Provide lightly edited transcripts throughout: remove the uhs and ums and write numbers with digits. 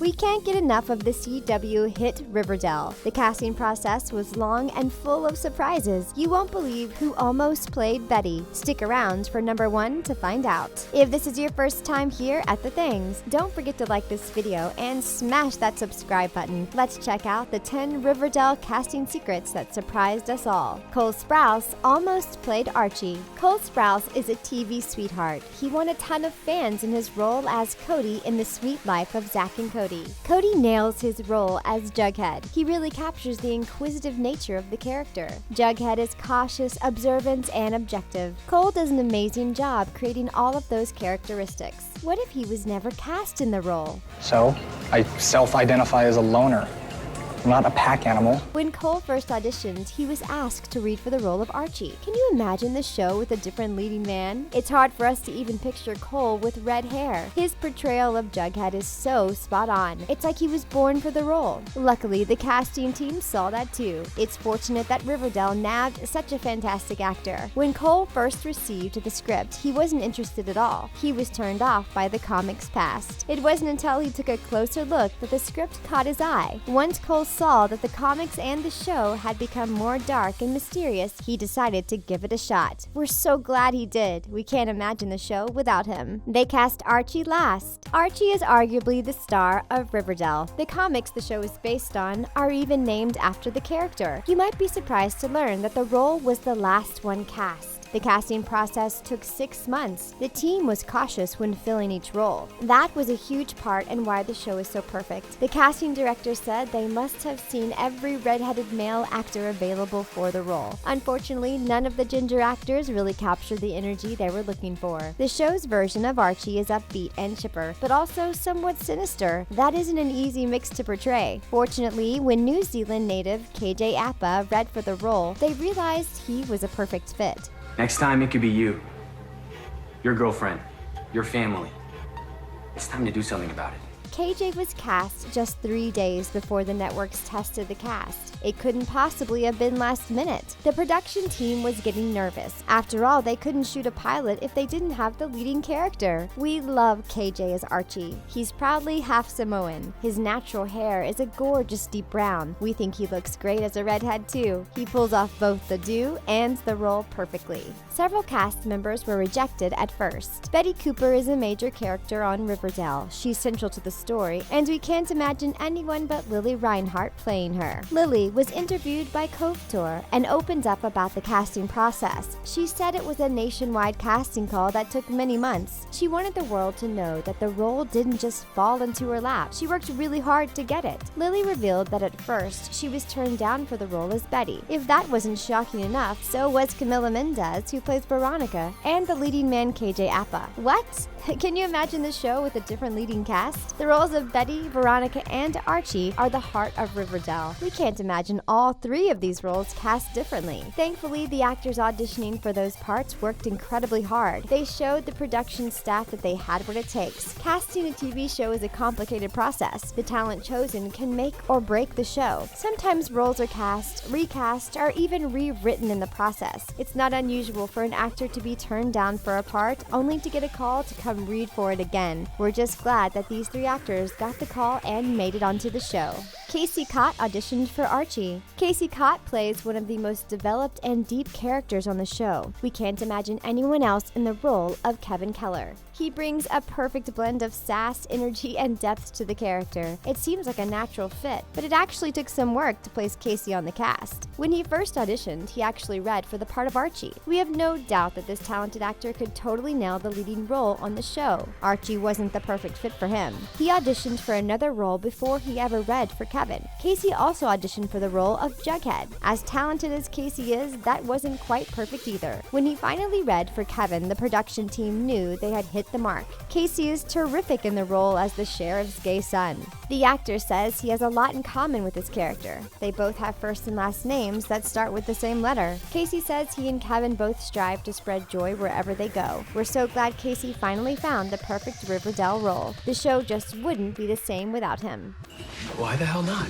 We can't get enough of the CW hit Riverdale. The casting process was long and full of surprises. You won't believe who almost played Betty. Stick around for number 1 to find out. If this is your first time here at The Things, don't forget to like this video and smash that subscribe button. Let's check out the 10 Riverdale casting secrets that surprised us all. Cole Sprouse almost played Archie. Cole Sprouse is a TV sweetheart. He won a ton of fans in his role as Cody in The Sweet Life of Zack and Cody. Cody nails his role as Jughead. He really captures the inquisitive nature of the character. Jughead is cautious, observant, and objective. Cole does an amazing job creating all of those characteristics. What if he was never cast in the role? So, I self-identify as a loner. I'm not a pack animal. When Cole first auditioned, he was asked to read for the role of Archie. Can you imagine the show with a different leading man? It's hard for us to even picture Cole with red hair. His portrayal of Jughead is so spot on. It's like he was born for the role. Luckily, the casting team saw that too. It's fortunate that Riverdale nabbed such a fantastic actor. When Cole first received the script, he wasn't interested at all. He was turned off by the comic's past. It wasn't until he took a closer look that the script caught his eye. Once Cole saw that the comics and the show had become more dark and mysterious, he decided to give it a shot. We're so glad he did. We can't imagine the show without him. They cast Archie last. Archie is arguably the star of Riverdale. The comics the show is based on are even named after the character. You might be surprised to learn that the role was the last one cast. The casting process took 6 months. The team was cautious when filling each role. That was a huge part and why the show is so perfect. The casting director said they must have seen every redheaded male actor available for the role. Unfortunately, none of the ginger actors really captured the energy they were looking for. The show's version of Archie is upbeat and chipper, but also somewhat sinister. That isn't an easy mix to portray. Fortunately, when New Zealand native KJ Apa read for the role, they realized he was a perfect fit. Next time, it could be you, your girlfriend, your family. It's time to do something about it. KJ was cast just 3 days before the networks tested the cast. It couldn't possibly have been last minute. The production team was getting nervous. After all, they couldn't shoot a pilot if they didn't have the leading character. We love KJ as Archie. He's proudly half Samoan. His natural hair is a gorgeous deep brown. We think he looks great as a redhead too. He pulls off both the do and the role perfectly. Several cast members were rejected at first. Betty Cooper is a major character on Riverdale. She's central to the story, and we can't imagine anyone but Lili Reinhart playing her. Lili was interviewed by KOTT and opened up about the casting process. She said it was a nationwide casting call that took many months. She wanted the world to know that the role didn't just fall into her lap. She worked really hard to get it. Lili revealed that at first she was turned down for the role as Betty. If that wasn't shocking enough, so was Camila Mendes, who plays Veronica, and the leading man KJ Apa. What? Can you imagine the show with a different leading cast? The roles of Betty, Veronica, and Archie are the heart of Riverdale. We can't imagine all 3 of these roles cast differently. Thankfully, the actors auditioning for those parts worked incredibly hard. They showed the production staff that they had what it takes. Casting a TV show is a complicated process. The talent chosen can make or break the show. Sometimes roles are cast, recast, or even rewritten in the process. It's not unusual for an actor to be turned down for a part only to get a call to come read for it again. We're just glad that these 3 actors got the call and made it onto the show. COTT auditioned for Archie. COTT plays one of the most developed and deep characters on the show. We can't imagine anyone else in the role of Kevin Keller. He brings a perfect blend of sass, energy, and depth to the character. It seems like a natural fit, but it actually took some work to place Casey on the cast. When he first auditioned, he actually read for the part of Archie. We have no doubt that this talented actor could totally nail the leading role on the show. Archie wasn't the perfect fit for him. He auditioned for another role before he ever read for Kevin. Casey also auditioned for the role of Jughead. As talented as Casey is, that wasn't quite perfect either. When he finally read for Kevin, the production team knew they had hit the mark. Casey is terrific in the role as the sheriff's gay son. The actor says he has a lot in common with his character. They both have first and last names that start with the same letter. Casey says he and Kevin both strive to spread joy wherever they go. We're so glad Casey finally found the perfect Riverdale role. The show just wouldn't be the same without him. Why the hell not?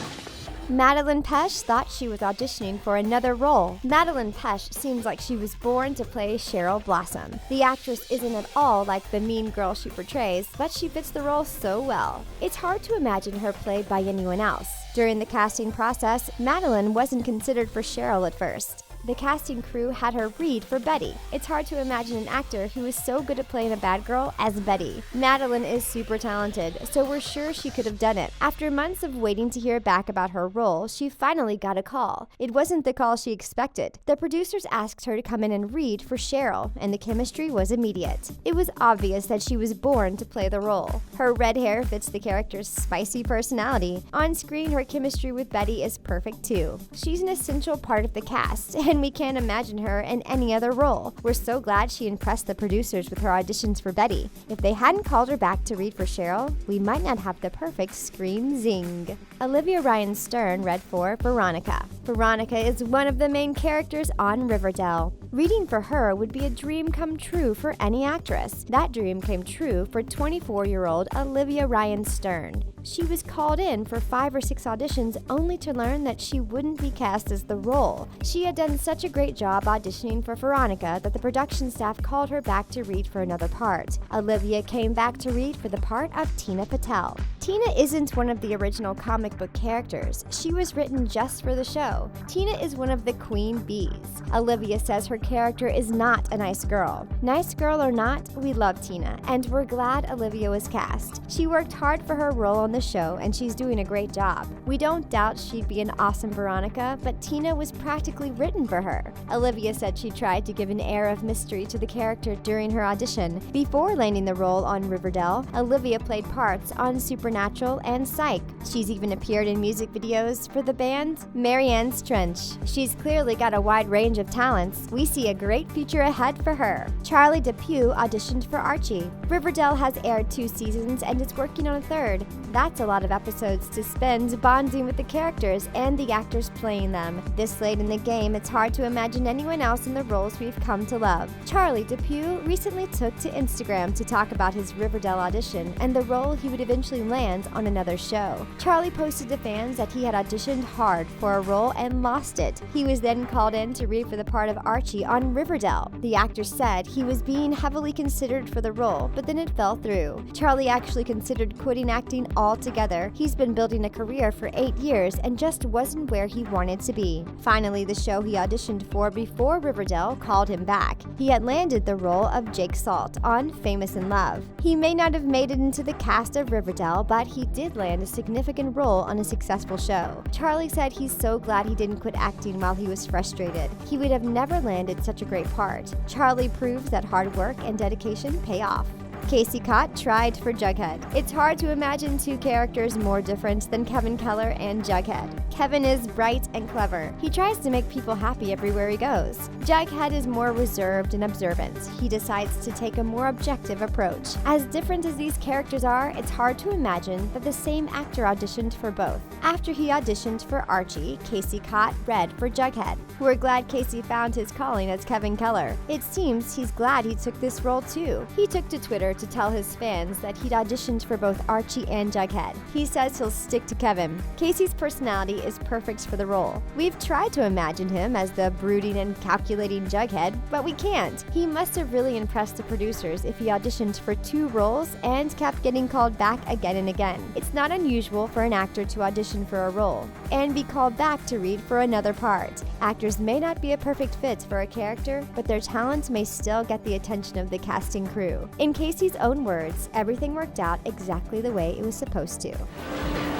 Madelaine Petsch thought she was auditioning for another role. Madelaine Petsch seems like she was born to play Cheryl Blossom. The actress isn't at all like the mean girl she portrays, but she fits the role so well. It's hard to imagine her played by anyone else. During the casting process, Madelaine wasn't considered for Cheryl at first. The casting crew had her read for Betty. It's hard to imagine an actor who is so good at playing a bad girl as Betty. Madelaine is super talented, so we're sure she could have done it. After months of waiting to hear back about her role, she finally got a call. It wasn't the call she expected. The producers asked her to come in and read for Cheryl, and the chemistry was immediate. It was obvious that she was born to play the role. Her red hair fits the character's spicy personality. On screen, her chemistry with Betty is perfect too. She's an essential part of the cast, and we can't imagine her in any other role. We're so glad she impressed the producers with her auditions for Betty. If they hadn't called her back to read for Cheryl, we might not have the perfect screen zing. Olivia Ryan Stern read for Veronica. Veronica is one of the main characters on Riverdale. Reading for her would be a dream come true for any actress. That dream came true for 24-year-old Olivia Ryan Stern. She was called in for 5 or 6 auditions only to learn that she wouldn't be cast as the role. She had done such a great job auditioning for Veronica that the production staff called her back to read for another part. Olivia came back to read for the part of Tina Patel. Tina isn't one of the original comic book characters. She was written just for the show. Tina is one of the queen bees. Olivia says her character is not a nice girl. Nice girl or not, we love Tina, and we're glad Olivia was cast. She worked hard for her role on the show, and she's doing a great job. We don't doubt she'd be an awesome Veronica, but Tina was practically written for her. Olivia said she tried to give an air of mystery to the character during her audition. Before landing the role on Riverdale, Olivia played parts on Supernatural and Psych. She's even appeared in music videos for the band Marianne's Trench. She's clearly got a wide range of talents. We see a great future ahead for her. Charlie DePew auditioned for Archie. Riverdale has aired 2 seasons and is working on a 3rd. That's a lot of episodes to spend bonding with the characters and the actors playing them. This late in the game, it's hard to imagine anyone else in the roles we've come to love. Charlie DePew recently took to Instagram to talk about his Riverdale audition and the role he would eventually land on another show. Charlie posted to fans that he had auditioned hard for a role and lost it. He was then called in to read for the part of Archie on Riverdale. The actor said he was being heavily considered for the role, but then it fell through. Charlie actually considered quitting acting altogether. He's been building a career for 8 years and just wasn't where he wanted to be. Finally, the show he auditioned for before Riverdale called him back. He had landed the role of Jake Salt on Famous in Love. He may not have made it into the cast of Riverdale, but he did land a significant role on a successful show. Charlie said he's so glad he didn't quit acting while he was frustrated. He would have never landed such a great part. Charlie proves that hard work and dedication pay off. COTT tried for Jughead. It's hard to imagine 2 characters more different than Kevin Keller and Jughead. Kevin is bright and clever. He tries to make people happy everywhere he goes. Jughead is more reserved and observant. He decides to take a more objective approach. As different as these characters are, it's hard to imagine that the same actor auditioned for both. After he auditioned for Archie, COTT read for Jughead. We're glad Casey found his calling as Kevin Keller. It seems he's glad he took this role too. He took to Twitter to tell his fans that he'd auditioned for both Archie and Jughead. He says he'll stick to Kevin. Casey's personality is perfect for the role. We've tried to imagine him as the brooding and calculating Jughead, but we can't. He must have really impressed the producers if he auditioned for 2 roles and kept getting called back again and again. It's not unusual for an actor to audition for a role and be called back to read for another part. Actors may not be a perfect fit for a character, but their talent may still get the attention of the casting crew. In Casey's own words, everything worked out exactly the way it was supposed to.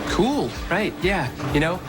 Cool, right, yeah. You know,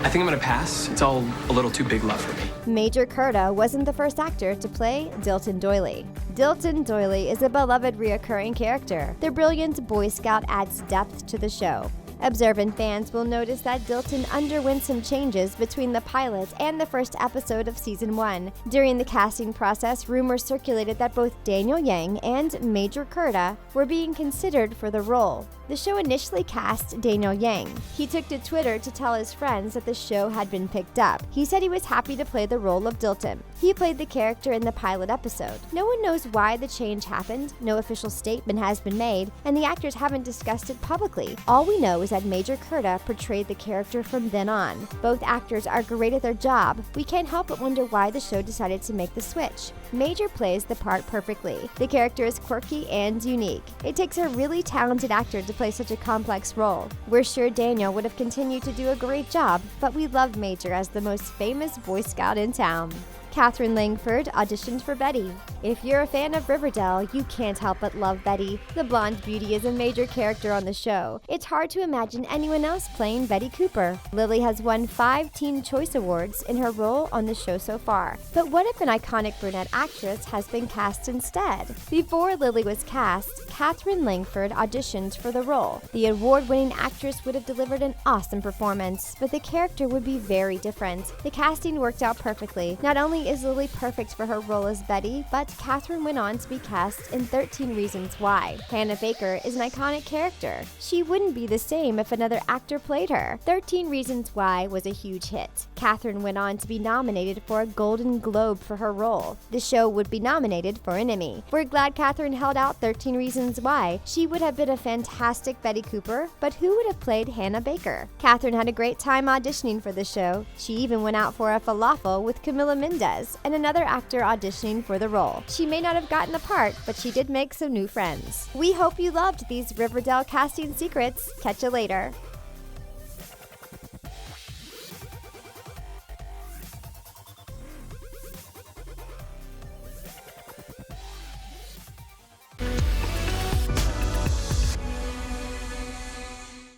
I think I'm gonna pass. It's all a little too big love for me. Major CURDA wasn't the first actor to play DILTON DOILEY. DILTON DOILEY is a beloved reoccurring character. The brilliant Boy Scout adds depth to the show. Observant fans will notice that DILTON underwent some changes between the pilot and the first episode of Season 1. During the casting process, rumors circulated that both Daniel Yang and Major CURDA were being considered for the role. The show initially cast Daniel Yang. He took to Twitter to tell his friends that the show had been picked up. He said he was happy to play the role of DILTON. He played the character in the pilot episode. No one knows why the change happened, no official statement has been made, and the actors haven't discussed it publicly. All we know is said Major CURDA portrayed the character from then on. Both actors are great at their job. We can't help but wonder why the show decided to make the switch. Major plays the part perfectly. The character is quirky and unique. It takes a really talented actor to play such a complex role. We're sure Daniel would have continued to do a great job, but we loved Major as the most famous Boy Scout in town. Katherine Langford auditioned for Betty. If you're a fan of Riverdale, you can't help but love Betty. The blonde beauty is a major character on the show. It's hard to imagine anyone else playing Betty Cooper. Lili has won 5 Teen Choice Awards in her role on the show so far. But what if an iconic brunette actress has been cast instead? Before Lili was cast, Katherine Langford auditioned for the role. The award-winning actress would have delivered an awesome performance, but the character would be very different. The casting worked out perfectly. Not only is Lili perfect for her role as Betty, but Katherine went on to be cast in 13 Reasons Why. Hannah Baker is an iconic character. She wouldn't be the same if another actor played her. 13 Reasons Why was a huge hit. Katherine went on to be nominated for a Golden Globe for her role. The show would be nominated for an Emmy. We're glad Katherine held out 13 Reasons Why. She would have been a fantastic Betty Cooper, but who would have played Hannah Baker? Katherine had a great time auditioning for the show. She even went out for a falafel with Camila Mendes and another actor auditioning for the role. She may not have gotten the part, but she did make some new friends. We hope you loved these Riverdale casting secrets. Catch you later.